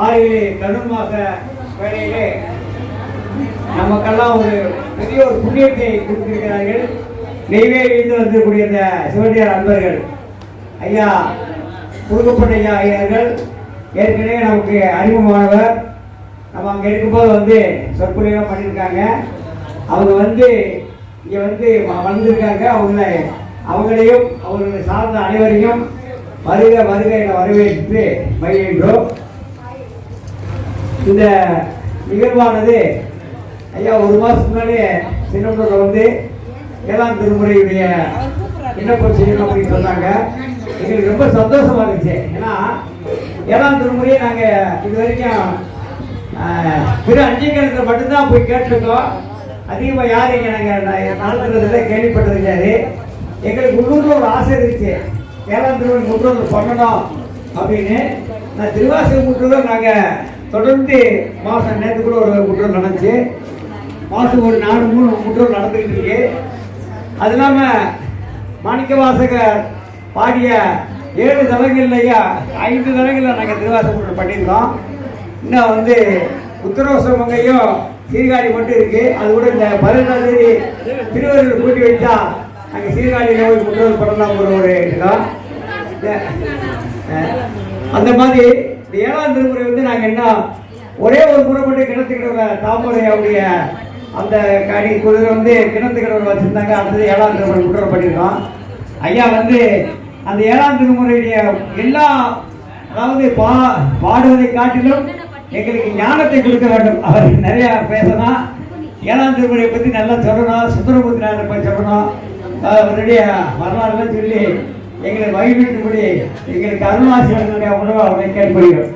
ஆறிலே கருணமாக வேலையிலே நமக்கெல்லாம் ஒரு பெரிய ஒரு புண்ணியத்தை கொடுத்திருக்கிறார்கள். நெய்வேலியிலிருந்து வந்திருக்கூடிய இந்த சிவனடியார் அன்பர்கள் ஐயா புதுக்கப்பட்ட ஐயா ஐயர்கள் ஏற்கனவே நமக்கு அறிமுகமானவர். நம்ம அங்கே இருக்கும்போது வந்து சொற்பொழிவாக பண்ணியிருக்காங்க. அவங்க வந்து இங்கே வந்திருக்காங்க. அவங்களையும் அவர்களை சார்ந்த அனைவரையும் வருக வருக என வரவேற்று மகிழ்கின்றோம். இந்த நிகழ்வானது ஐயா ஒரு மாதத்துக்கு முன்னாடியே சின்னப்பூரில் வந்து 7ஆம் திருமுறையுடைய விண்ணப்பம் செய்யணும் அப்படின்னு சொன்னாங்க. எங்களுக்கு ரொம்ப சந்தோஷமா இருந்துச்சு. ஏன்னா 7ஆம் திருமுறையை நாங்கள் இது வரைக்கும் திரு அஞ்சைக்கிழத்தில் மட்டும்தான் போய் கேட்டிருக்கோம். அதிகமாக யாரும் இங்கே நாங்கள் நடத்துறதுல கேள்விப்பட்டது கிடையாது. எங்களுக்கு உள்ளூரில் ஒரு ஆசை இருந்துச்சு, 7ஆம் திருமுறை முற்றோர் பண்ணணும் அப்படின்னு. நான் திருவாசக முற்றோர் நாங்கள் தொடர்ந்து மாதம் நேற்று கூட ஒரு முற்றோர் நடந்துச்சு. மாதம் ஒரு 4-3 முற்றோர் நடந்துக்கிட்டு இருக்கு. அது இல்லாமல் மாணிக்க வாசகர் பாடிய 7 தலங்கள்லையா 5 தலங்களில் நாங்கள் திருவாசக முற்றோர் பண்ணியிருக்கோம். இன்னும் வந்து உத்தரவசமங்கையும் சீர்காழி மட்டும் இருக்கு. அது கூட இந்த 18ஆம் தேதி திருவள்ளுவர் கூட்டி வைத்தா நாங்கள் சீர்காழியில் போய் முற்றோர் பண்ணலாம் ஒரு இதுதான். அந்த மாதிரி இந்த 7ஆம் திருமுறை வந்து நாங்கள் என்ன ஒரே ஒரு முறை மட்டும் கிணத்துக்கிட தாமரை அவருடைய அந்த கடி குதிரை வந்து கிணத்துக்கிடவர் வச்சுருந்தாங்க. அடுத்தது 7ஆம் திருமுறை முற்றோர் பண்ணியிருக்கோம். ஐயா வந்து அந்த 7ஆம் திருமுறையுடைய எல்லா அதாவது பாடுவதை காட்டிலும் எங்களுக்கு ஞானத்தை கொடுக்க வேண்டும். அவர் நிறையா பேசணும். 7ஆம் திருமுறையை பற்றி நல்லா சொல்லணும். சுந்தரமூர்த்தி நாயனை பற்றி சொல்லணும். அவருடைய வரலாறுலாம் சொல்லி எங்களை வழிபட்டுபடி எங்களுக்கு அருணாசிரியர்களுடைய உணவை அவரை கேட்படுகிறோம்.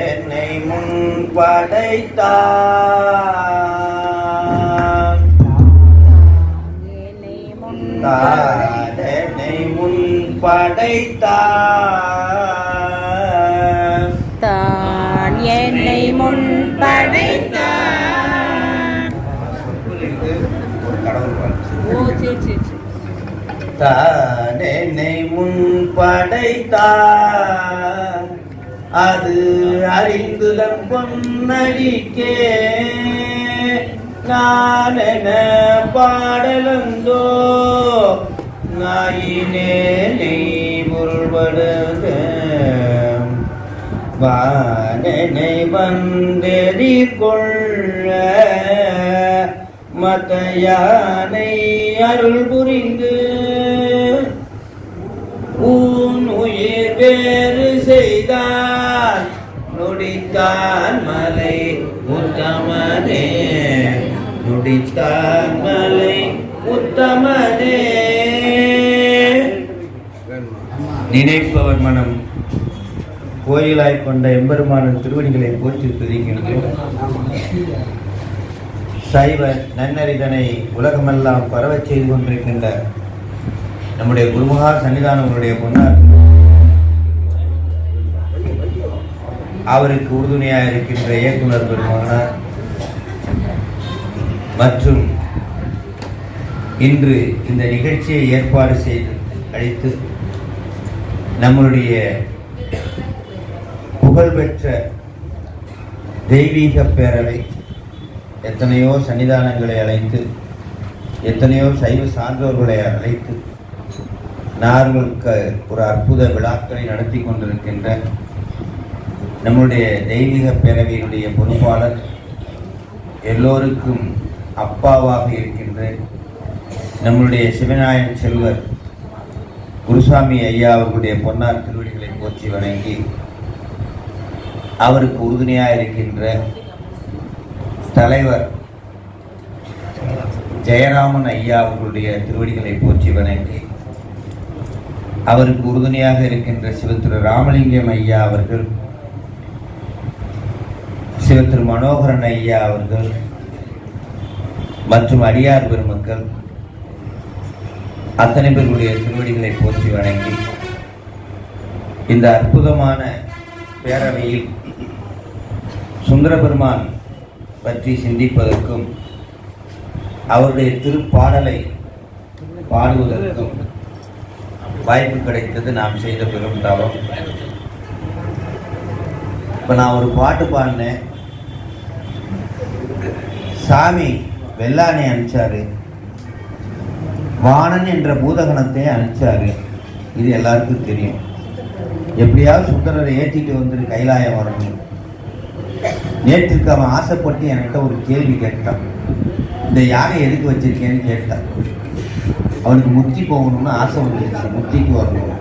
என்னை முன் படைத்தான், என்னை முன் படைத்தான், தான் என்னை முன் படைத்தான். ஒரு கடவுள் தான் என்னை முன் படைத்தார் அது அறிந்துதன் பொன்னடிக்கே நான் என பாடலந்தோ நாயினே பொருள்படுக வானனை வந்தெதிர்கொள்ள மத்த யானை அருள் புரிந்து உன் உயிர் வேறு செய்தார் நொடித்தான் மலை உத்தமனே நொடித்தான் மலை உத்தமனே. நினைப்பவர் மனம் கோயிலாய் கொண்ட எம்பெருமானின் திருவடிகளை போற்றி துதிக்கின்றோம். சைவ நன்னறிதனை உலகமெல்லாம் பரவச் செய்து கொண்டிருக்கின்ற நம்முடைய குருமகா சன்னிதானங்களுடைய பொன்னார் அவருக்கு உறுதுணையாக இருக்கின்ற இயக்குனர் பெருமானார் மற்றும் இன்று இந்த நிகழ்ச்சியை ஏற்பாடு செய்து அளித்து நம்முடைய புகழ்பெற்ற தெய்வீக பேரவை எத்தனையோ சன்னிதானங்களை அழைத்து எத்தனையோ சைவ சான்றோர்களை அழைத்து நார்களுக்கு ஒரு அற்புத விழாக்களை நடத்தி கொண்டிருக்கின்ற நம்முடைய தெய்வீக பேரவையினுடைய பொறுப்பாளர் எல்லோருக்கும் அப்பாவாக இருக்கின்ற நம்முடைய சிவநாயகன் செல்வர் குருசாமி ஐயா அவர்களுடைய பொன்னார் திருவடிகளை போற்றி வணங்கி அவருக்கு உறுதுணையாக இருக்கின்ற தலைவர் ஜெயராமன் ஐயா அவர்களுடைய திருவடிகளை போற்றி வணங்கி அவருக்கு உறுதுணையாக இருக்கின்ற சிவத்திரு ராமலிங்கம் ஐயா அவர்கள், சிவத்திரு மனோகரன் ஐயா அவர்கள் மற்றும் அடியார் பெருமக்கள் அத்தனை பேர்களுடைய திருவடிகளை போற்றி வணங்கி இந்த அற்புதமான பேரவையில் சுந்தரபெருமான் பற்றி சிந்திப்பதற்கும் அவருடைய திருப்பாடலை பாடுவதற்கும் வாய்ப்பு கிடைத்தது நாம் செய்த பெரும் தவம். இப்போ நான் ஒரு பாட்டு பாடினேன். சாமி வெள்ளானை அனுப்பிச்சாரு, வாணன் என்ற பூதகணத்தை அனுப்பிச்சாரு. இது எல்லாருக்கும் தெரியும். எப்படியாவது சுந்தரரை ஏற்றிட்டு வந்துட்டு கைலாயம் வரணும். நேற்றுக்கு அவன் ஆசைப்பட்டு என்கிட்ட ஒரு கேள்வி கேட்டான். இந்த யானை எதுக்கு வச்சிருக்கேன்னு கேட்டான். அவனுக்கு முத்தி போகணும்னு ஆசை வந்துருச்சு, முத்திக்கு வரணும்.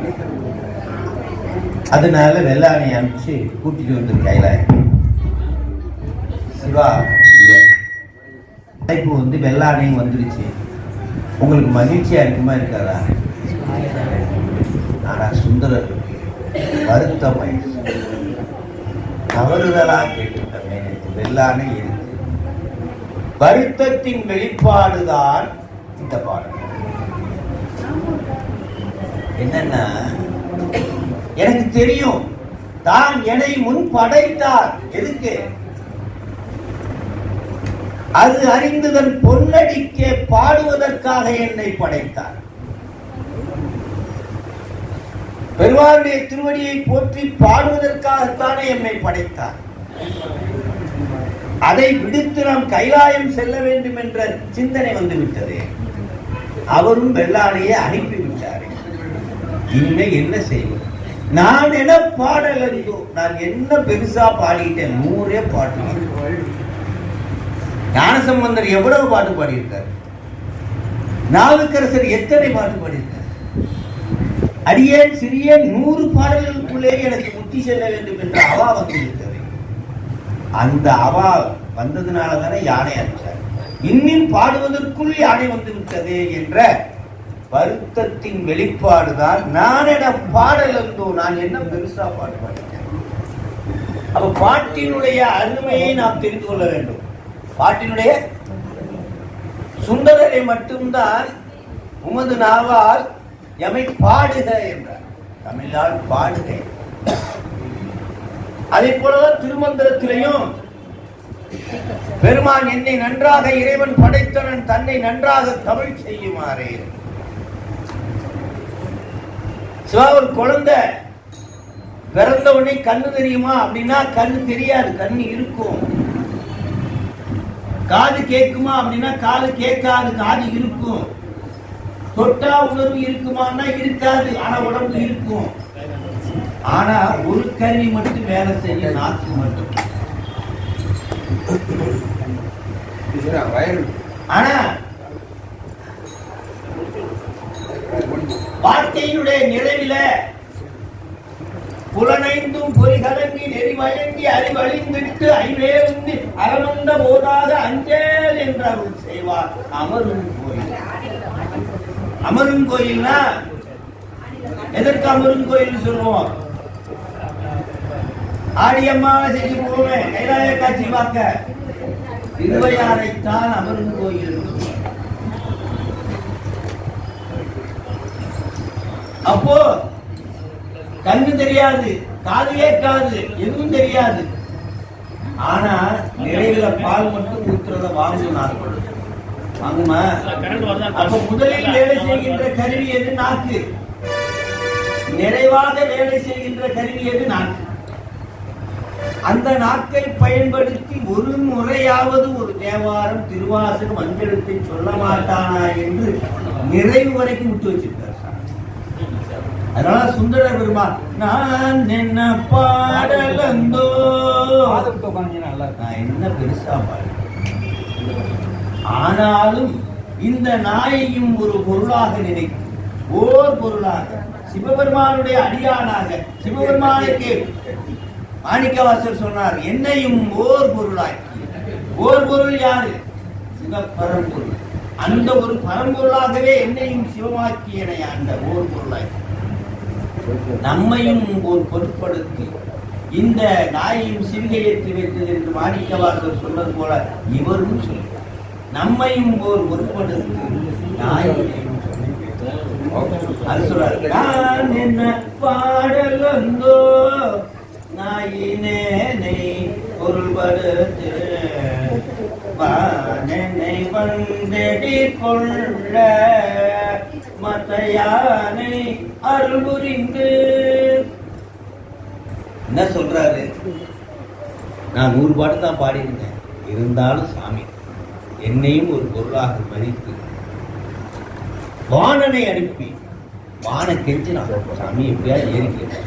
அதனால வெள்ளானை அனுப்பிச்சு கூட்டிட்டு வந்துரு கைலாயம். சிவா இப்போ வந்து வெள்ளானையும் வந்துருச்சு, உங்களுக்கு மகிழ்ச்சியா இருக்குமா இருக்காதா? ஆனா சுந்தரர் வருத்தமாயிடுச்சு. தவறுதலா கேட்டுட்டமே, வெள்ளானை இருக்கு. வருத்தத்தின் வெளிப்பாடுதான் இந்த பாடல். என்னன்னா, எனக்கு தெரியும் தான் என்னை முன் படைத்தார். எதுக்கு? அது அறிந்துதன் பொன்னடிக்கே பாடுவதற்காக என்னை படைத்தார். பெருமாளுடைய திருவடியை போற்றி பாடுவதற்காகத்தானே என்னை படைத்தார். அதை விடுத்து நாம் கைலாயம் செல்ல வேண்டும் என்ற சிந்தனை வந்துவிட்டது. அவரும் வெள்ளானையை அனுப்பிவிட்டார். இனிமே என்ன செய்வது? நான் என்ன பாடலோ, நான் என்ன பெருசா பாடிட்டேன்? 100 பாட்டு. ஞானசம்பந்தர் எவ்வளவு பாட்டு பாடியிருக்கார்? நாவுக்கரசர் எத்தனை பாட்டு பாடியிருக்கார்? அடியேன் சிறிய 100 பாடல்களுக்குள்ளே எனக்கு முத்தி செல்ல வேண்டும் என்ற அவா வந்துவிட்டது. அந்த அவா வந்ததுனால தானே யானை அனுப்பிச்சார். இன்னும் பாடுவதற்குள் யானை வந்து விட்டது என்ற வருத்தத்தின் வெளிப்பாடுதான் நான் என பாடல் இருந்தோ. நான் என்ன பெருசா பாட்டு பாடிட்டேன்? அப்ப பாட்டினுடைய அருமையை நாம் தெரிந்து கொள்ள வேண்டும். பாட்டினுடைய சுந்தரரை மட்டும்தான் உமது நாவால் எமை பாடுக என்றார். தமிழால் பாடுக. அதே போலதான் திருமந்திரத்திலையும் பெருமான் என்னை நன்றாக இறைவன் படைத்தனன் தன்னை நன்றாக தமிழ் செய்யுமாறே. சிவா ஒரு குழந்தை பிறந்த உடனே கண்ணு தெரியுமா அப்படின்னா கண்ணு தெரியாது, கண்ணு இருக்கும். காது கேட்குமா அப்படின்னா காது கேட்காது, காது இருக்கும். தொட்டா உணர்வு இருக்குமான்னா இருக்காது, ஆனா உடம்பு இருக்கும். ஆனா ஒரு கருவி மட்டும் வேலை செய்யும், நாக்கு மட்டும். ஆனா வார்த்தையினுடைய நிறைவில புலனைந்தும் பொறிகலங்கி நெறிவழங்கி அறிவழிந்திட்டு ஐவேந்து அறமந்த போதாக அஞ்சல் என்று அருள் செய்வார் அமரும் கோயில். அமரும் கோயில்னா எதற்கு அமரும் கோயில் சொல்லுவோம்? ஆடியம்மாவை செஞ்சு போவேன் கைலாய காட்சி பார்க்க, திருவையாரைத்தான் அமரும் கோயில். அப்போ கண்ணு தெரியாது, காது கேட்காது, எதுவும் தெரியாது. ஆனா நிறைவுல பால் மட்டும் ஊத்துறத வாங்குனார்கள். வாங்குமா? அப்ப முதலில் வேலை செய்கின்ற கருவி எது? நாக்கு. நிறைவாக வேலை செய்கின்ற கருவி எது? நாக்கு. அந்த நாக்கை பயன்படுத்தி ஒரு முறையாவது ஒரு தேவாரம் திருவாசகம் அஞ்செழுத்தை சொல்ல மாட்டானா என்று நிறைவு வரைக்கும் விட்டு வச்சிருக்கார். அதனால சுந்தர பெருமான் நான் என்ன பாடலந்தோ, நான் என்ன பெருசா பாடு, ஆனாலும் இந்த நாயையும் ஒரு பொருளாக நினைத்து ஓர் பொருளாக சிவபெருமானுடைய அடியானாக சிவபெருமானுக்கு மாணிக்கவாசர் சொன்னார், என்னையும் ஓர் பொருளாய். ஓர் பொருள் யாரு? சிவபரம்பொருள். அந்த ஒரு பரம்பொருளாகவே என்னையும் சிவமாக்கியன அந்த ஓர் பொருளாய் நம்மையும் ஒரு பொருட்படுத்தி இந்த நாயையும் சிவிகையேற்றி வைத்தது என்று மாணிக்கவாசர் சொன்னது போல இவரும் சொல்லி நம்மையும் ஒரு பொருட்படுத்தி நாயையும் அது சொல்றாரு. நான் என்ன பாடல் வந்தோ நாயினே பொருள்படுத்து வானனை வந்தடி கொள்ள மத்தையானை அருள் புரிந்து. என்ன சொல்றாரு? நான் 100 பாட்டு தான் பாடியிருந்தேன், இருந்தாலும் சாமி என்னையும் ஒரு பொருளாக மதித்து வானனை அனுப்பி வான கெஞ்சி நான் சாமி எப்படியா ஏறிக்க,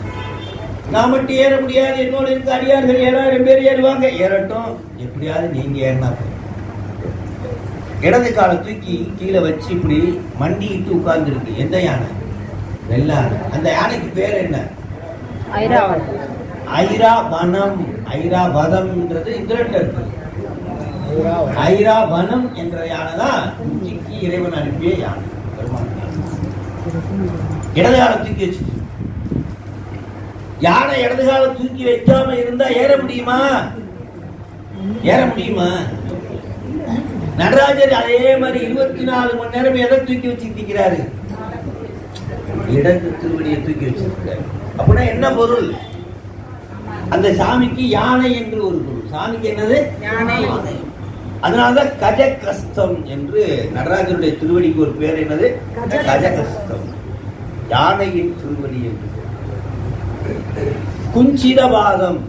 நான் மட்டும் ஏற முடியாது, என்னோட இருக்க அடியார்கள் 7000 பேர் ஏறுவாங்க, ஏறட்டும், எப்படியாவது நீங்க ஏறினா. இடது காலை தூக்கி கீழே வச்சு இப்படி மண்டிட்டு உட்கார்ந்து இருக்கு. எந்த யானை? வெள்ளானை. அந்த யானைக்கு பேர் என்ன? ஐராவனம். ஐராவதம்ன்றது இந்திரன்ல இருக்கு. ஐராவனம் என்ற யானை தான் உச்சிக்கு இறைவன் அனுப்பிய யானை. இடது காலை தூக்கி வச்சு, யானை இடது காலை தூக்கி வைக்காம இருந்தா ஏற முடியுமா? ஏற முடியுமா? நடராஜர் அதே மாதிரி 24 மணி நேரம் எதை தூக்கி வச்சுக்கிறாரு? இடது திருவடியை தூக்கி வச்சிருக்காரு. அப்படின்னா என்ன பொருள்? அந்த சாமிக்கு யானை என்று ஒரு பொருள். சாமிக்கு என்னது? யானை. அதனாலதான் கஜகஸ்தம் என்று நடராஜருடைய திருவடிக்கு ஒரு பேர் என்னது? கஜகஸ்தம், யானையின் திருவடி என்று. குஞ்சித பாதம்,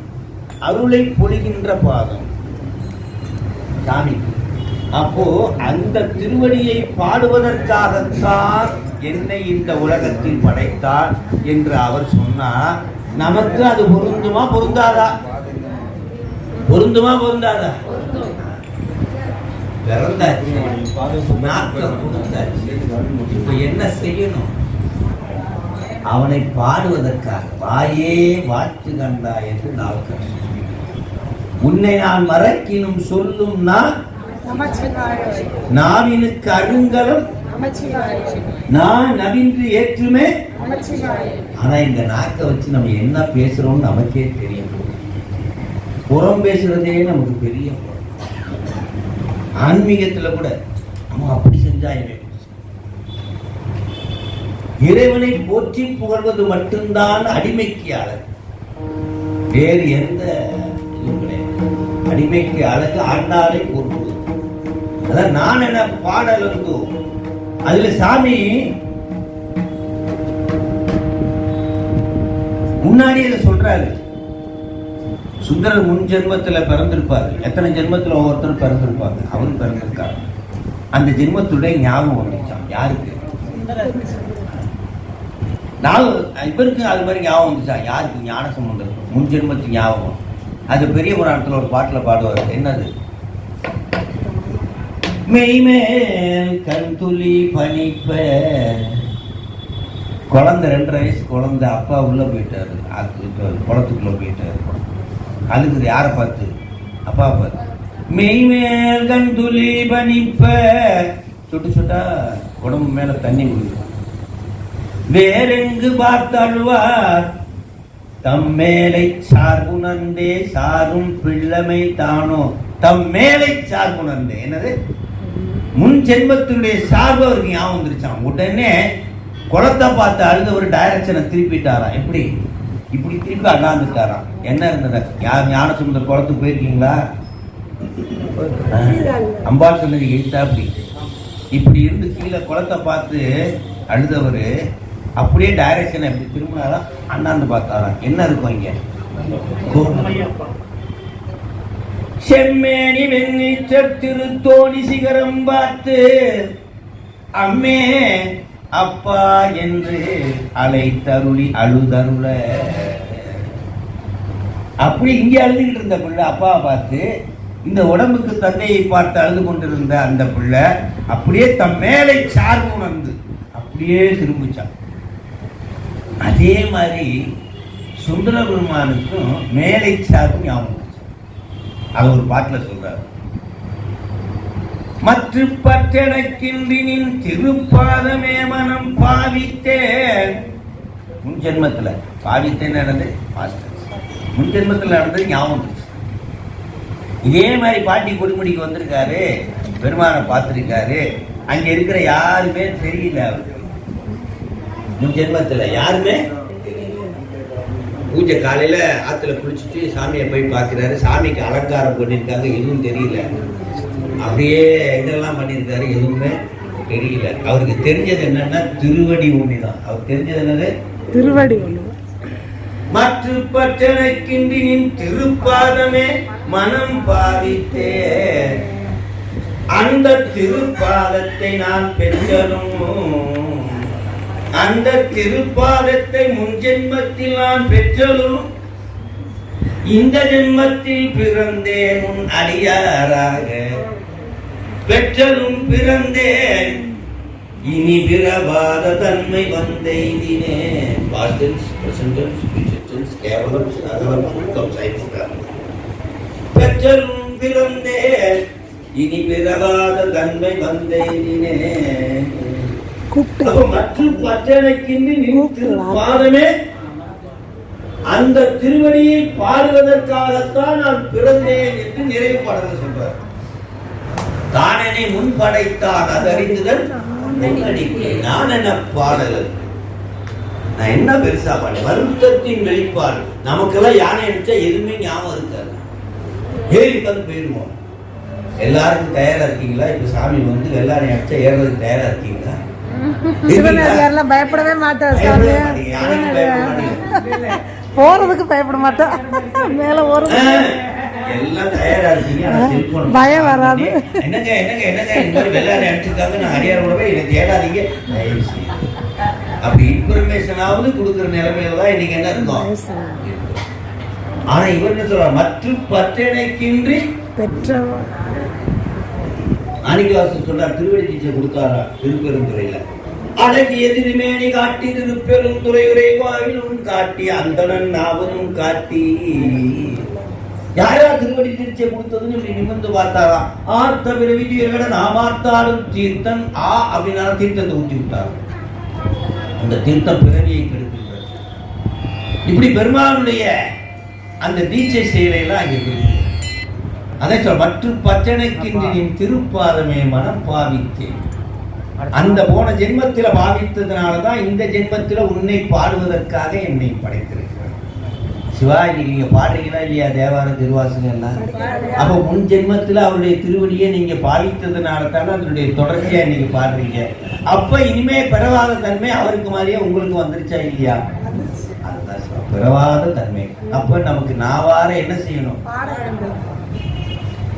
அருளை பொழிகின்ற பாதம் சாமிக்கு. அப்போ அந்த திருவடியை பாடுவதற்காகத்தான் என்னை இந்த உலகத்தில் படைத்தார் என்று அவர் சொன்னார். நமக்கு அது பொருந்துமா பொருந்தாதா? பொருந்துமா பொருந்தாதா? பிறந்தாச்சு, நாட்கள் கொடுத்தாச்சு, இப்ப என்ன செய்யணும்? அவனை பாடுவதற்காக வாயே வாச்சு கண்டா என்று நாவுக்கு உன்னை நான் மறக்கினும் சொல்லும் நான் நாவினுக்கு அழுங்கலும் நான் நவின்று ஏற்றுமே. ஆனா இந்த நாக்கை வச்சு நம்ம என்ன பேசுறோம் நமக்கே தெரியும். புறம் பேசுறதே நமக்கு பெரிய ஆன்மீகத்துல கூட நம்ம அப்படி செஞ்சா இறைவனை போற்றி புகழ்வது மட்டும்தான் அடிமைக்கு அழகு, வேறு எந்த இதுவும் கிடையாது. அடிமைக்கு அழகு ஆண்டாளை போற்றுவது. அதான் நான் என்ன பாடல் இருந்தோ அதுல சாமி முன்னாடியே இதை சொல்றாரு. சுந்தரர் முன் ஜென்மத்துல பிறந்திருப்பாரு. எத்தனை ஜென்மத்துல ஒவ்வொருத்தரும் பிறந்திருப்பாங்க. அவரும் பிறந்திருக்காரு. அந்த ஜென்மத்துடைய ஞாபகம் வந்துச்சான். யாருக்கு? இவருக்கு அது மாதிரி ஞாபகம் வந்துச்சா? யாருக்கு? ஞான சம்பந்தம். முன் ஜென்மத்து ஞாபகம். அது பெரிய புராணத்துல ஒரு பாட்டுல பாடுவார். என்னது? மெய்மேல் கண்துளி பனிப்ப. குழந்தை 2.5 வயசு குழந்தை, அப்பா உள்ள போயிட்டாரு, குளத்துக்குள்ள போயிட்டாரு. அழுகுது. யாரை பார்த்து? அப்பா பார்த்து. மெய்மேல் கண்துளி பனிப்ப. சுட்டு சுட்டா உடம்பு மேல தண்ணி விழுது. வேறெங்கு பார்த்தாழ்வார் தம் மேலை சார்புணர்ந்தே சாரும் பிள்ளமை தானோ தம் மேலை சார்புணர்ந்தே. என்னது? முன் ஜென்மத்தினுடைய சார்பு அவருக்கு ஞாபகம் வந்துருச்சான். உடனே குளத்தை பார்த்து அழுத ஒரு டைரக்ஷனை திருப்பிட்டாராம். எப்படி? இப்படி திருப்பி அண்ணாந்துட்டாராம். என்ன இருந்தது? யார் ஞானசுந்தர் குளத்துக்கு போயிருக்கீங்களா? அம்பாள் சொன்னது எழுத்தா அப்படி இப்படி இருந்து கீழே குளத்தை பார்த்து அழுதவர் அப்படியே டைரக்ஷனை எப்படி திரும்பினாரா? அண்ணாந்து பார்த்தாராம். என்ன இருக்கும் இங்க? செம்மேனி வெண்ணீச்சர் திருத்தோணி சிகரம் பார்த்து அம்மே அப்பா என்று அழைத்தருளி அழுதருள. அப்படி இங்க அழுதுகிட்டு இருந்த பிள்ளை அப்பாவை பார்த்து, இந்த உடம்புக்கு தந்தையை பார்த்து அழுது கொண்டிருந்த அந்த பிள்ளை அப்படியே தம் மேலை சார்பு உணர்ந்து அப்படியே திரும்பிச்சான். அதே மாதிரி சுந்தர பெருமானுக்கும் மேலை சார்பு ஞாபகம். அது ஒரு பாட்டுல சொல்றாரு. மற்ற பற்றெனக்கின்றினின் திருப்பாதமே மனம் பாவித்தேன். முன் ஜென்மத்துல பாவித்தேன் நடந்தது. முன் ஜென்மத்துல நடந்தது ஞாபகம். இதே மாதிரி பாட்டி கொடுமுடிக்கு வந்திருக்காரு, பெருமானை பார்த்திருக்காரு. அங்க இருக்கிற யாருமே தெரியல அவருக்கு. முன் ஜென்மத்துல யாருமே பூஜை காலையில ஆத்துல குளிச்சுட்டு சாமியை போய் பார்க்கிறாரு. சாமிக்கு அலங்காரம் பண்ணியிருக்காங்க, எதுவும் தெரியல. அப்படியே இதெல்லாம் பண்ணியிருக்காரு, எதுவுமே தெரியல. அவருக்கு தெரிஞ்சது என்னன்னா திருவடி ஒண்ணுதான். அவருக்கு தெரிஞ்சது என்னது? திருவடி ஒண்ணு. மற்ற பற்றனைக்கின்றின் திருப்பாதமே மனம் பாவித்தே. அந்த திருப்பாதத்தை நான் பெற்றலும், அந்த திருப்பாதத்தை முன் ஜென்மத்தில் நான் பெற்றலும், இந்த ஜென்மத்தில் பிறந்தேன் உன் அடியாராக. பெற்றலும் பிறந்தேன் இனி பிறவாத தன்மை வந்தெய்தினே. பெற்றலும் பிறந்தேன் இனி பிறவாத தன்மை வந்தெய்தினே. மற்றும் பாதமே அந்த திருவடியை பாடுவதற்காகத்தான் நான் பிறந்தேன் என்று நிறைவு பாடல் சொல்றார். தானனை முன் படைத்தான் அதறிந்துதல் நான் என்ன பாடல். நான் என்ன பெருசா பாடு? வருத்தத்தின் வெளிப்பாடு. நமக்கெல்லாம் யானை அடிச்சா எதுவுமே ஞாபகம் இருக்காது. ஏறி வந்து போயிடுவோம். எல்லாருக்கும் தயாரா இருக்கீங்களா? இப்ப சாமி வந்து வெள்ளானை அடிச்சா ஏறதுக்கு தயாரா இருக்கீங்களா? பயப்படவே மாட்டார் சாமி. போறதுக்கு பயப்பட மாட்டோம். மேல ஒரு எல்லாம் தயாரா இருக்கீங்க. பயம் வராது. என்னங்க என்னங்க என்னங்க இந்த மாதிரி வெள்ளானை அடிச்சிருக்காங்க, நான் அடியார் கூடவே இதை தேடாதீங்க. அப்படி இன்ஃபர்மேஷனாவது கொடுக்குற நிலைமையில தான் இன்னைக்கு என்ன இருக்கும். ஆனா இவர் என்ன சொல்ற? மற்ற பற்றனைக்கின்றி பெற்றவன். மாணிக்கவாசன் சொல்றார், திருவடி தீட்சை கொடுத்தாரா திருப்பெருந்துறையில. அழகிய திருமேனி காட்டி திருப்பெருந்துறை உரைவாயிலும் காட்டி அந்தணன் நாவனும் காட்டி. யாரா திருவடி தீட்சை கொடுத்ததுன்னு இப்படி நிமிர்ந்து பார்த்தாரா? ஆர்த்த பிறவி தீர்கட நாமார்த்தாலும் தீர்த்தன் ஆ அப்படின்னா தீர்த்தத்தை ஊற்றி விட்டார். அந்த தீர்த்தம் பிறவியை கெடுக்கின்றது. இப்படி பெருமானுடைய அந்த தீட்சை செயலையெல்லாம் அங்கே இருக்கு. அதை சொல். மற்ற பச்சனைக்கின்றின் திருப்பாதமே மனம் பாவித்தேன். அந்த போன ஜென்மத்தில பாவித்ததுனாலதான் இந்த ஜென்மத்தில உன்னை பாடுவதற்காக என்னை படைத்திருக்கிறார். சிவா, இன்னைக்கு நீங்க பாடுறீங்களா இல்லையா? தேவார திருவாசகம் எல்லாம். அப்ப முன் ஜென்மத்துல அவருடைய திருவடியை நீங்க பாவித்ததுனால தானே அதனுடைய தொடர்ச்சியா இன்னைக்கு பாடுறீங்க. அப்ப இனிமே பெறவாத தன்மை அவருக்கு மாதிரியே உங்களுக்கு வந்துருச்சா இல்லையா? அதுதான் சிவம். பிறவாத தன்மை. அப்ப நமக்கு நாவார என்ன செய்யணும்?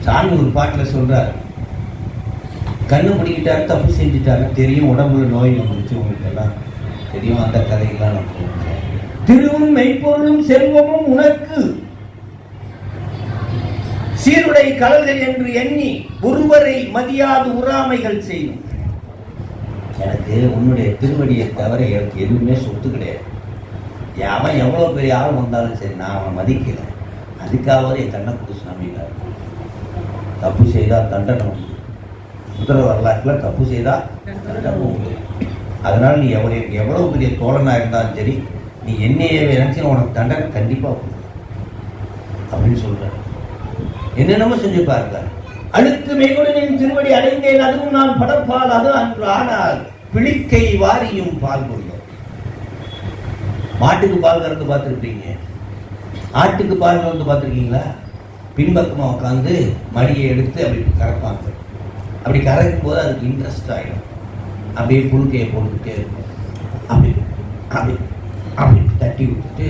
சாமி ஒரு பாட்டுல சொல்றாரு, கண்ணு பிடிக்கிட்டாரு, தப்பு செஞ்சுட்டாரு தெரியும், உடம்புல நோய் வந்துருச்சு, உங்களுக்கு எல்லாம் தெரியும், அந்த கதையெல்லாம் நம்ம திருவும் மெய்ப்பொருளும் செல்வமும் உனக்கு சீருடை கலர்கள் என்று எண்ணி ஒருவரை மதியாது உறாமைகள் செய்யும். எனக்கு உன்னுடைய திருவடியை தவிர எனக்கு எதுவுமே சொத்து கிடையாது. அவன் எவ்வளவு பெரிய ஆள் வந்தாலும் சரி, நான் அவன் மதிக்கல. அதுக்காவது என் தண்டனை கொடுத்து நம்பினார். தப்பு செய்தா தண்டனை உண்டு. உத்தர வரலாற்றில் தப்பு செய்தா தண்டனை உண்டு. அதனால நீ எவ்வளவு பெரிய தோழனா இருந்தாலும் சரி, நீ என்னையே நினைச்சு உனக்கு தண்டனை கண்டிப்பா உண்டு அப்படின்னு சொல்ற. என்னென்னமோ செஞ்சு பாருங்க. அடுத்து மேகுடனின் திருவடி அடைந்தேன், அதுவும் நான் படப்பால் அது அன்று. ஆனால் பிளிக்கை வாரியும் பால் கொள்ளும். மாட்டுக்கு பால் கறந்து பார்த்துருப்பீங்க, ஆட்டுக்கு பால் கறந்து பார்த்துருக்கீங்களா? பின்பக்கமா உட்காந்து மடியை எடுத்து அப்படி கறப்பாங்க. அப்படி கறக்கும் போது அதுக்கு இன்ட்ரெஸ்ட் ஆகிடும். அப்படியே புழுக்கையை போட்டுக்கிட்டே இருக்கும். அப்படி அப்படி அப்படி தட்டி விட்டுட்டு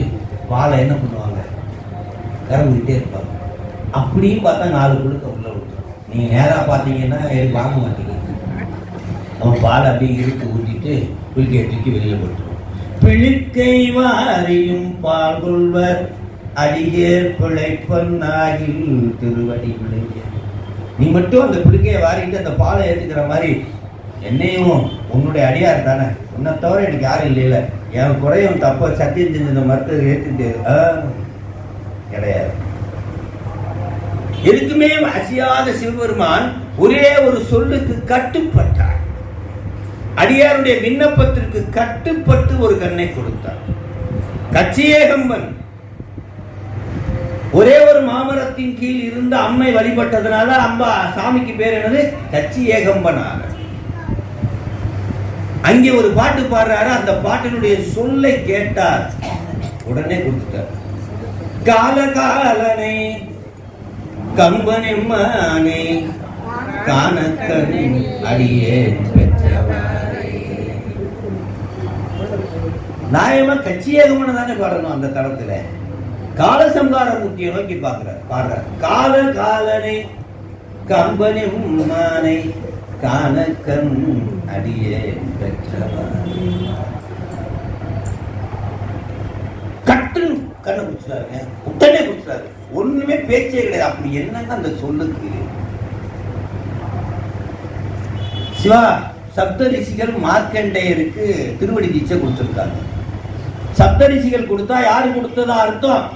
பாலை என்ன பண்ணுவாங்க? கறந்துக்கிட்டே இருப்பாங்க. அப்படின்னு பார்த்தா 4 புழுக்க உள்ள விட்டுரும். நீங்க நேரா பார்த்தீங்கன்னா வாங்க மாட்டீங்க. அவன் பால் அப்படியே இழுத்து ஊற்றிட்டு புழுக்கையை தூக்கி வெளியே போட்டுருவோம். பிழுக்கை வாரியும் பால் கொள்வர் அடியேர் பிழைப்பன்னாகில் திருவடி விளைய. நீ மட்டும் அந்த பிழுக்கையை வாரிட்டு அந்த பாலை ஏற்றுக்கிற மாதிரி என்னையும் உன்னுடைய அடியார் தானே, உன்னை தவிர எனக்கு யாரும் இல்லையில, என் குறையும் தப்ப சத்தியம் செஞ்ச மருத்துவ ஏற்றுட்டு கிடையாது. எதுக்குமே அசியாத சிவபெருமான் ஒரே ஒரு சொல்லுக்கு கட்டுப்பட்டார். அடியாருடைய விண்ணப்பத்திற்கு கட்டுப்பட்டு ஒரு கண்ணை கொடுத்தார். கச்சியேகம்பன் ஒரே ஒரு மாமரத்தின் கீழ் இருந்த அம்மை வழிபட்டதுனால அம்பா சாமிக்கு பேர் என்னது? கச்சியேகம்பனாக. அங்கே ஒரு பாட்டு பாடுறாரு. அந்த பாட்டினுடைய சொல்லை கேட்டார், உடனே கொடுத்துட்டார். காலகாலனை கம்பனெம்மானே காணக்கண் அடியே பெற்றவாரே. நாயமா கச்சியேகமனை தானே பாடணும். அந்த தளத்துல காலசம்கார மூர்த்தியை நோக்கி பாடுறார். கால காலனை கம்பனெம்மானை காணக்கண் அடியே பெற்றவாரே. கட்டு கண்ணை குடிச்சிட்டாருங்க, உடனே குடிச்சிட்டாரு. ஒண்ணுமே பேச்சே கிடையாது. அப்படி என்னங்க அந்த சொல்லுக்கு? சிவா சப்தரிஷிகள் மார்க்கண்டேயருக்கு திருவடி தீட்சை கொடுத்திருக்காங்க. சப்தரிஷிகள் கொடுத்தா யாரு கொடுத்ததா அர்த்தம்?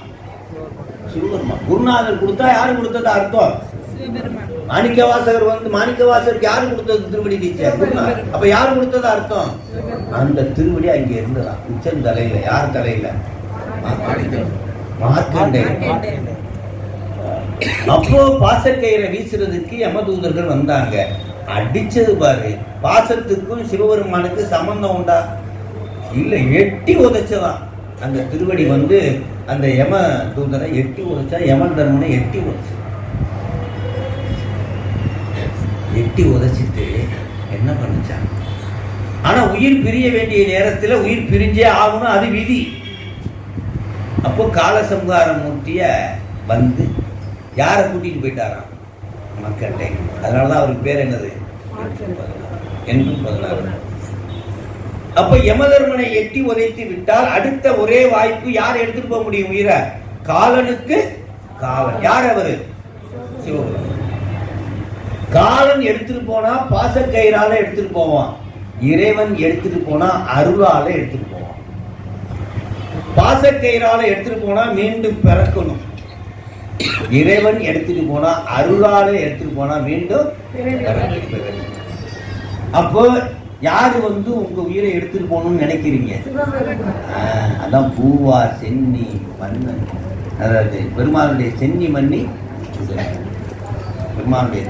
சிவபெருமான். குருநாதர் கொடுத்தா யாரு கொடுத்ததா அர்த்தம்? மாணிக்கவாசகர் வந்து மாணிக்கவாசகருக்கு யாரு கொடுத்தது திருவடி தீட்சை? குருநாதர். அப்ப யாரு கொடுத்ததா அர்த்தம்? அந்த திருவடி அங்க இருந்ததா உச்சன் தலையில. யார் தலையில? மார்க்கண்டேயர். அப்போ பாசக்கயிறை வீசுறதுக்கு யமதூதர்கள் வந்தாங்க. அடிச்சது பாரு. பாசத்துக்கும் சிவபெருமானுக்கு சம்பந்தம் உண்டா? இல்ல, எட்டி உதைச்சதான். அந்த திருவடி வந்து அந்த யம தூதரை எட்டி உதைச்சா, யமன் தர்மனை எட்டி உதைச்சு. எட்டி உதைச்சிட்டு என்ன பண்ணிச்சான்? ஆனா உயிர் பிரிய வேண்டிய நேரத்துல உயிர் பிரிஞ்சே ஆகணும், அது விதி. அப்போ காலசம்ஹார மூர்த்திய வந்து யாரை கூட்டிட்டு போயிட்டாராம்? மக்கள்கிட்ட. அதனாலதான் அவருக்கு பேர் என்னது? 16. அப்ப யமதர்மனை எட்டி உதைத்து விட்டால் அடுத்த ஒரே வாய்ப்பு யார் எடுத்துட்டு போக முடியும் உயிரை? காலனுக்கு காவல். யார் அவரு? சிவபெருமான். காலன் எடுத்துட்டு போனா பாசக்கயிறால எடுத்துட்டு போவான். இறைவன் எடுத்துட்டு போனா அருளால எடுத்துட்டு போவான். பாசக்கயிறால எடுத்துட்டு போனா மீண்டும் பிறக்கணும். இறைவன் எடுத்துட்டு போனா அருளால எடுத்துட்டு போனா மீண்டும். அப்போ யாரு வந்து உங்க உயிரை எடுத்துட்டு போகணும்னு நினைக்கிறீங்க? அதான் பூவா சென்னி மன்னன். அதாவது பெருமானுடைய சென்னி மன்னி பெருமானுடைய.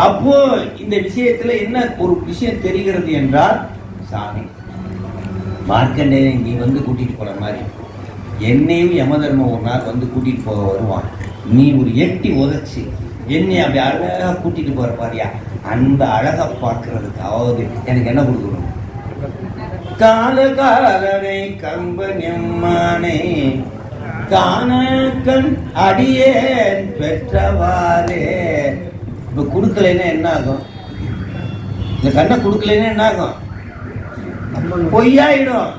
அப்போ இந்த விஷயத்துல என்ன ஒரு விஷயம் தெரிகிறது என்றால், சாமி மார்க்கண்டேயனை நீ வந்து கூட்டிட்டு போற மாதிரி என்னையும் யமதர்மம் ஒரு நாள் வந்து கூட்டிட்டு போக வருவான். நீ ஒரு எட்டி உதைச்சு என்னை அப்படி அழகா கூட்டிட்டு போற பாரியா, அந்த அழகை பார்க்கறதுக்காவது எனக்கு என்ன கொடுக்கணும்? காலகாலனை கம்பனெம்மானை காணக்கண் அடியேன் பெற்றவாறே. இப்ப கொடுக்கலைன்னா என்ன ஆகும்? இந்த கண்ணை கொடுக்கலைன்னா என்ன ஆகும்? பொய்யாயிடும்.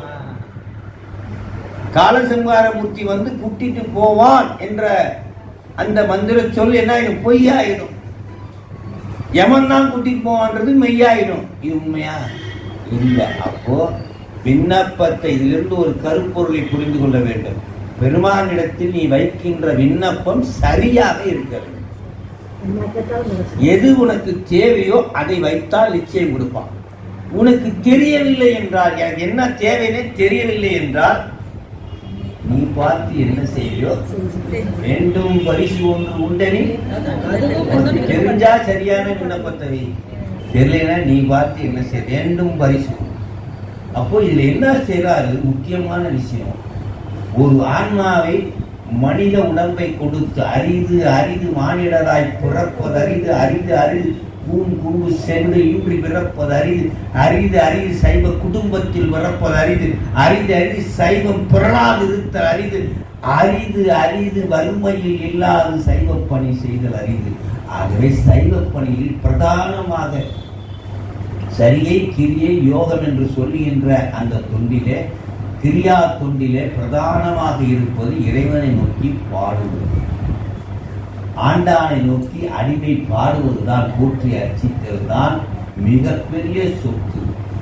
காலசம்ஹாரமூர்த்தி வந்து கூட்டிட்டு போவான் என்ற அந்த மந்திர சொல் என்ன ஆயிடும்? பொய்யாயிடும். யமன் தான் கூட்டிட்டு போவான்றது மெய்யாயிடும். இது உண்மையா? இல்லை. அப்போ விண்ணப்பத்தை இதிலிருந்து ஒரு கருப்பொருளை புரிந்து கொள்ள வேண்டும். பெருமானிடத்தில் நீ வைக்கின்ற விண்ணப்பம் சரியாக இருக்க வேண்டும். எது உனக்கு தேவையோ அதை வைத்தால் நிச்சயம் கொடுப்பான். உனக்கு தெரியவில்லை என்றால், எனக்கு என்ன தேவைன்னே தெரியவில்லை என்றால், நீ பார்த்து என்ன செய்யோ வேண்டும் பரிசு ஒன்று உண்டனில் உனக்கு தெரிஞ்சா சரியான விண்ணப்பத்தை தெரியலன்னா நீ பார்த்து என்ன செய்ய வேண்டும் பரிசு. அப்போ இதுல என்ன செய்யறாரு? முக்கியமான விஷயம், ஒரு ஆன்மாவை மனித உடம்பை கொடுத்து அரிது அரிது மானிடராய் பிறப்பது அரிது அரிது அரிது கும்பு சென்று இப்படி பிறப்பது அரிது அரிது அரிது சைவ குடும்பத்தில் பிறப்பது அரிது அரிது அரிது சைவம் பிறனாது இருத்தல் அரிது அரிது அரிது வறுமையில் இல்லாது சைவ பணி செய்தல் அரிது. ஆகவே சைவ பணியில் பிரதானமாக சரியை கிரியை யோகம் என்று சொல்லுகின்ற அந்த தொண்டிலே, கிரியா தொண்டிலே பிரதானமாக இருப்பது இறைவனை நோக்கி பாடுவது, ஆண்டானை நோக்கி அடிமை பாடுவதுதான், போற்றி அர்ச்சித்ததுதான் மிகப்பெரிய சொத்து.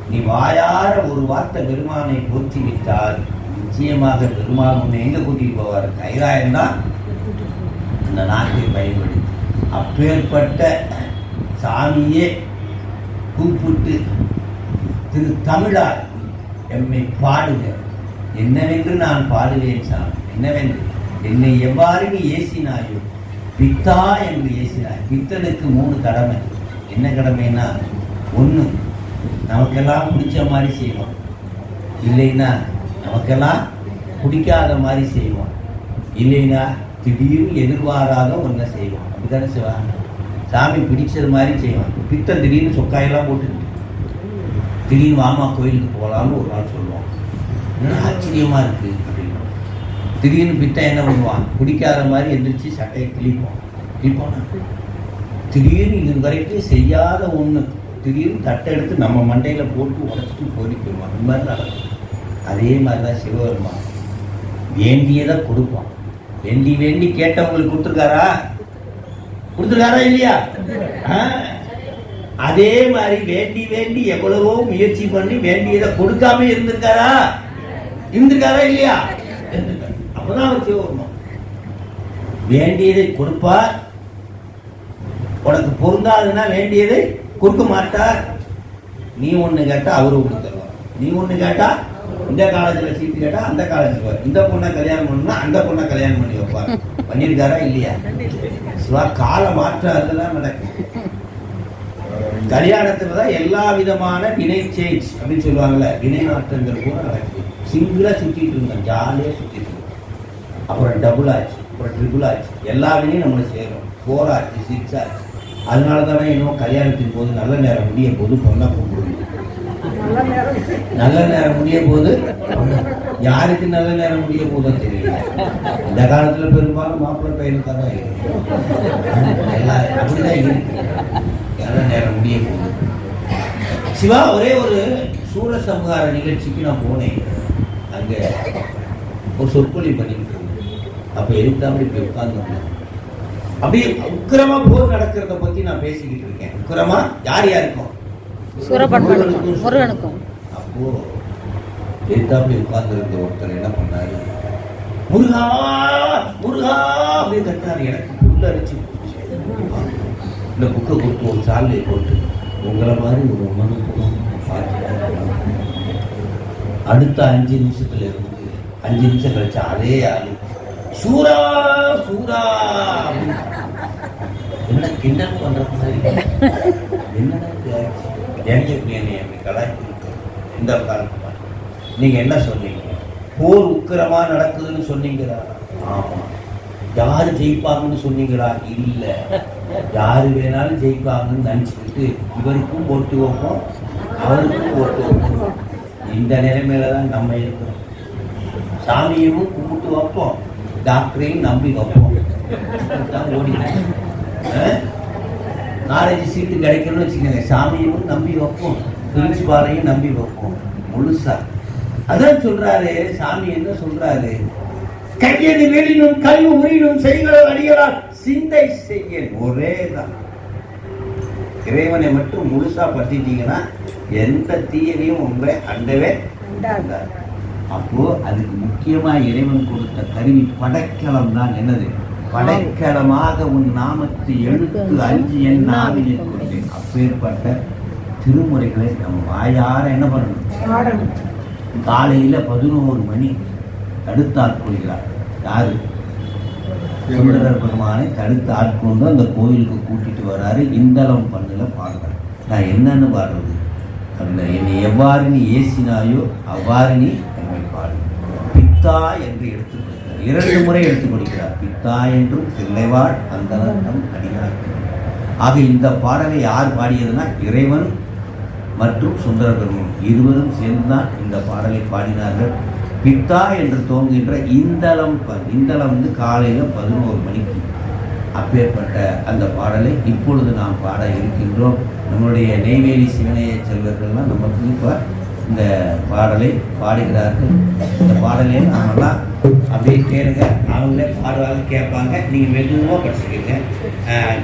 நீ வாயார ஒரு வார்த்தை பெருமானை போற்றி விட்டால் நிச்சயமாக பெருமான் உன்னை எங்க கூட்டிட்டு போவார்? கைலாயம் தான் இந்த நாட்டை பயன்படுத்தி. அப்பேற்பட்ட சாமியே கூப்பிட்டு திரு தமிழார் எம்மை பாடுக, என்னவென்று நான் பாடுவேன் சாமி, என்னவென்று என்னை எவ்வாறு நீ ஏசினாயோ பித்தா என்று ஏசினாய். பித்தனுக்கு 3 கடமை. என்ன கடமைன்னா, 1 நமக்கெல்லாம் பிடிச்ச மாதிரி செய்வோம், இல்லைன்னா நமக்கெல்லாம் பிடிக்காத மாதிரி செய்வோம், இல்லைன்னா திடீர்னு எதிர்பாராத ஒன்றை செய்வோம். அப்படித்தானே செய்வாங்க. சாமி பிடிச்சது மாதிரி செய்வான். பித்தன் திடீர்னு சொக்காயெல்லாம் போட்டுக்கிட்டு திடீர்னு வாமா கோயிலுக்கு போகலான்னு ஒரு நாள் சொல்லுவான். ஆச்சரியமா இருக்கு அப்படின்னு. திடீர்னு பித்தன் என்ன பண்ணுவான்? பிடிக்காத மாதிரி எந்திரிச்சு சட்டையை கிழிப்போனா திடீர்னு இது வரைக்கும் செய்யாத ஒன்று திடீர்னு தட்டை எடுத்து நம்ம மண்டையில் போட்டு உடச்சிட்டு போடி போயிடுவான். இந்த மாதிரி நடக்கும். அதே மாதிரி தான் சிவபெருமான் வேண்டியதை கொடுப்பான். வேண்டி வேண்டி கேட்டவங்களுக்கு கொடுத்துருக்காரா இல்லையா? அதே மாதிரி வேண்டி வேண்டி எவ்வளவோ முயற்சி பண்ணி வேண்டியதை கொடுக்காம இருந்திருக்காரா இல்லையா? அப்பதான் அவர் சிவபெருமான் வேண்டியதை கொடுப்பார். உனக்கு பொருந்தாதுன்னா வேண்டியதை கொடுக்க மாட்டார். நீ ஒண்ணு கேட்டா அவரு ஒண்ணு தருவார். நீ ஒண்ணு கேட்டா இந்த காலேஜில் சீட்டு கேட்டா அந்த காலேஜுக்கு வர, இந்த பொண்ணை கல்யாணம் பண்ணா அந்த பொண்ணை கல்யாணம் பண்ணி வைப்பார். பண்ணியிருக்காரா இல்லையா? சிவா கால மாற்றம் அதெல்லாம் நடக்கும். கல்யாணத்துல தான் எல்லா விதமான வினை சேஞ்ச் அப்படின்னு சொல்லுவாங்கல்ல, வினை மாற்றங்கள் கூட நடக்கும். சிங்கிளா சுத்திட்டு இருந்தோம், ஜாலியா சுத்திட்டு இருந்தோம். அப்புறம் டபுள் ஆச்சு, அப்புறம் ட்ரிபிள் ஆச்சு. எல்லா வினையும் நம்மளை சேரும். 4 ஆச்சு, 6 ஆச்சு. அதனால தானே இன்னும் கல்யாணத்தின் போது நல்ல நேரம் முடிய போது பொண்ணா கூப்பிடுங்க. நல்ல நேரம் முடிய போது யாருக்கு நல்ல நேரம் முடிய போதோ தெரியல. இந்த காலத்துல பெரும்பாலும் மாப்பிள்ளை பையனுக்காக தான் இருக்கு. அப்படிதான் இருக்கு. நல்ல நேரம் முடிய போகுது. சிவா, ஒரே ஒரு சூரசம்ஹார நிகழ்ச்சிக்கு நான் போனேன். அங்க ஒரு சொற்பொழிவு பண்ணிட்டு இருந்தேன். அப்ப எதுக்காம இப்படி உட்கார்ந்து அப்படியே உக்கிரமா போர் நடக்கிறத பத்தி நான் பேசிக்கிட்டு இருக்கேன். உக்கிரமா யாருக்கும்? முருகனுக்கும். அப்போ எதுக்காப்படி உட்கார்ந்து இருந்த ஒருத்தர் என்ன பண்ணாரு? முருகா முருகா அப்படின்னு கட்டாரு. எனக்கு உள்ள அடிச்சு இந்த புக்கை கொடுத்து ஒரு சாலையை போட்டு உங்களை மாதிரி ஒரு மனு அடுத்த 5 நிமிஷத்துல இருந்து 5 நிமிஷம் கழிச்சு அதே ஆளு சூரா சூரா என்ன கிண்டல் பண்ற மாதிரி என்னடா கலாய்க்கு இந்த காலத்துல நீங்க என்ன சொன்னீங்க? போர் உக்கிரமா நடக்குதுன்னு சொன்னீங்களா? ஆமா. யாரு ஜெயிப்பாங்கன்னு சொன்னீங்களா? இல்ல. யாரு வேணாலும் ஜெயிப்பாங்கன்னு நினைச்சுக்கிட்டு இவருக்கும் போட்டு வைப்போம் அவருக்கும் போட்டு வைப்போம். இந்த நிலைமையில தான் நம்ம இருக்கிறோம். சாமியும் கும்பிட்டு வைப்போம், டாக்டரையும் நம்பி வைப்போம். நாலேஜ் சீட்டு கிடைக்கணும்னு வச்சுக்கோங்க, சாமியும் நம்பி வைப்போம், பிரின்சிபாலையும் நம்பி வைப்போம் முழுசா. அதான் சொல்றாரு சாமி, என்ன சொல்றாரு? கையெழு வெளியிலும் கல்வி உரியிலும் செய்கிற அடிகளால் சிந்தை செய்ய ஒரே தான். இறைவனை மட்டும் முழுசா பற்றிட்டீங்கன்னா எந்த தீயவையும் உங்களை அண்டவே உண்டாகாது. அப்போ அதுக்கு முக்கியமா இறைவன் கொடுத்த கருவி படைக்கலம் தான். என்னது? படைக்கலமாக உன் நாமத்தை எழுத்து அஞ்சு என் நாவினை கொடுத்தேன். அப்பேற்பட்ட திருமுறைகளை நம்ம வாயார என்ன பண்ணணும்? காலையில 11 மணி தடுத்து ஆட்கொள்கிறார். யாரு? சுந்தரர் பெருமானை தடுத்து ஆட்கொண்டு அந்த கோயிலுக்கு கூட்டிட்டு வராரு. இந்தளம் பண்ணுல பாடுறார். நான் என்னன்னு பாடுறது? அந்த என்னை எவ்வாறு நீ ஏசினாயோ அவ்வாறு நீ என்னை பாடு. பித்தா என்று எடுத்து கொடுக்கிறார். 2 முறை எடுத்து கொடுக்கிறார். பித்தா என்றும் தில்லைவாழ் அந்தனம் அடியார். ஆக இந்த பாடலை யார் பாடியதுன்னா இறைவன் மற்றும் சுந்தர பெருமான் இருவரும் சேர்ந்துதான் இந்த பாடலை பாடினார்கள். பித்தா என்று தோன்றுகின்ற இந்தளம் இந்தளம் வந்து காலையில் 11 மணிக்கு. அப்பேற்பட்ட அந்த பாடலை இப்பொழுது நாம் பாட இருக்கின்றோம். நம்முடைய நெய்வேலி சிவனைய செல்வர்கள்லாம் நமக்கு இப்போ இந்த பாடலை பாடுகிறார்கள். இந்த பாடலை நாமெல்லாம் அப்படியே கேளுங்க, அவங்களே பாடுவாங்க, கேட்பாங்க. நீங்கள் மெதுவாக படிச்சுக்கோங்க.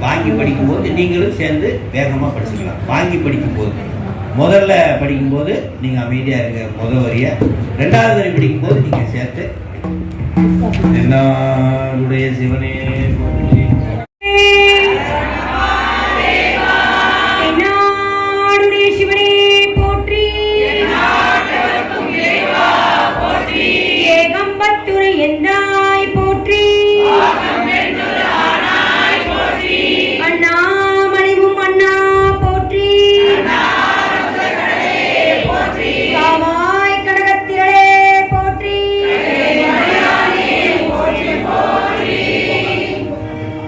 வாங்கி படிக்கும்போது நீங்களும் சேர்ந்து வேகமாக படிச்சுக்கலாம். வாங்கி படிக்கும்போது முதல்ல படிக்கும்போது நீங்கள் அமைதியாக இருங்க முதல் வரிய, 2வது வரி படிக்கும்போது நீங்கள் சேர்த்து என்னுடைய சிவனே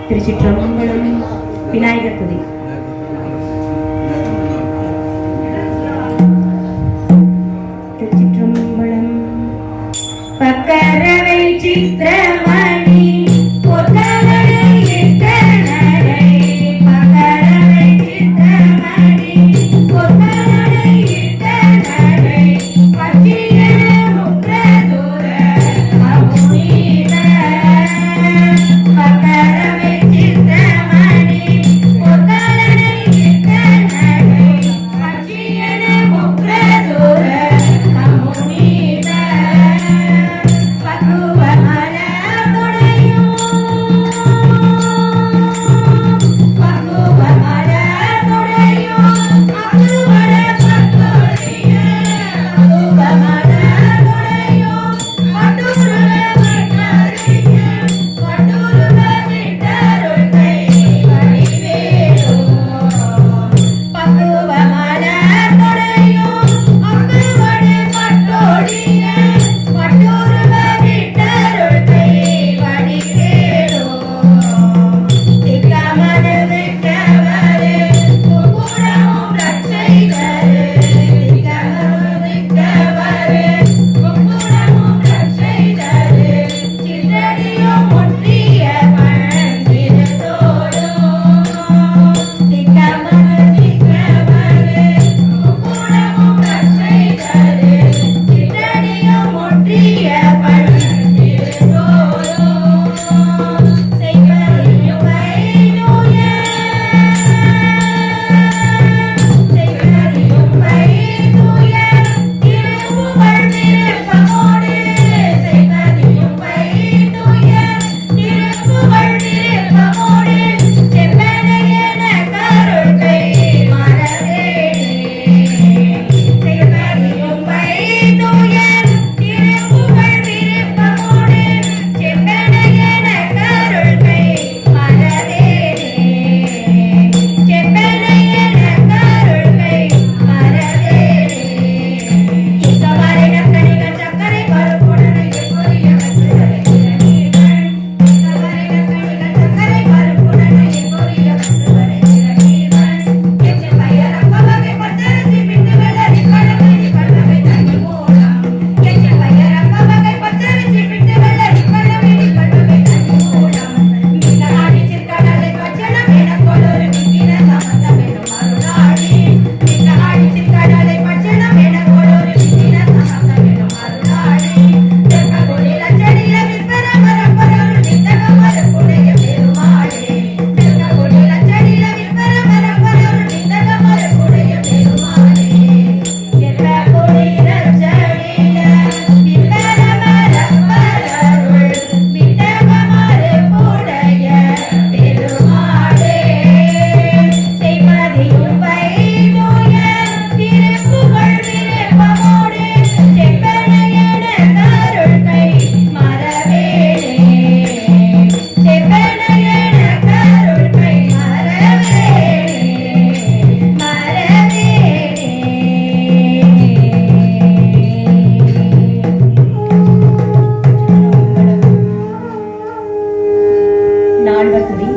திருச்சிற்றம்பலம். விநாயகர் துதி. திருச்சிற்றம்பலம். பக்கரவை சித்திரமணி நால்வர் துதி